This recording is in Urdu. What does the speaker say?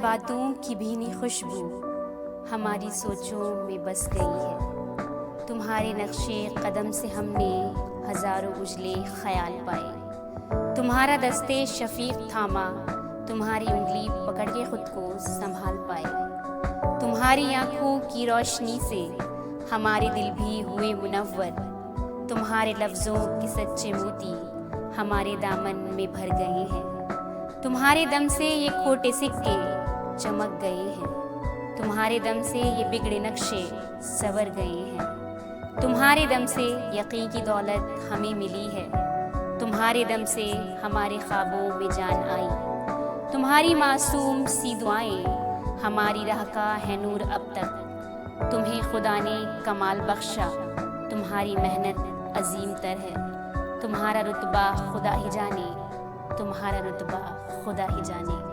باتوں کی بھینی خوشبو ہماری سوچوں میں بس گئی ہے۔ تمہارے نقش قدم سے ہم نے ہزاروں اجلے خیال پائے۔ تمہارا دست شفیق تھاما، تمہاری انگلی پکڑ کے خود کو سنبھال پائے۔ تمہاری آنکھوں کی روشنی سے ہمارے دل بھی ہوئے منور۔ تمہارے لفظوں کے سچے موتی ہمارے دامن میں بھر گئے ہیں۔ تمہارے دم سے یہ کھوٹے سکے چمک گئے ہیں۔ تمہارے دم سے یہ بگڑے نقشے سنور گئے ہیں۔ تمہارے دم سے یقین کی دولت ہمیں ملی ہے۔ تمہارے دم سے ہمارے خوابوں میں جان آئی۔ تمہاری معصوم سی دعائیں ہماری راہ کا ہے نور اب تک۔ تمہیں خدا نے کمال بخشا، تمہاری محنت عظیم تر ہے۔ تمہارا رتبہ خدا ہی جانے، تمہارا رتبہ خدا ہی جانے۔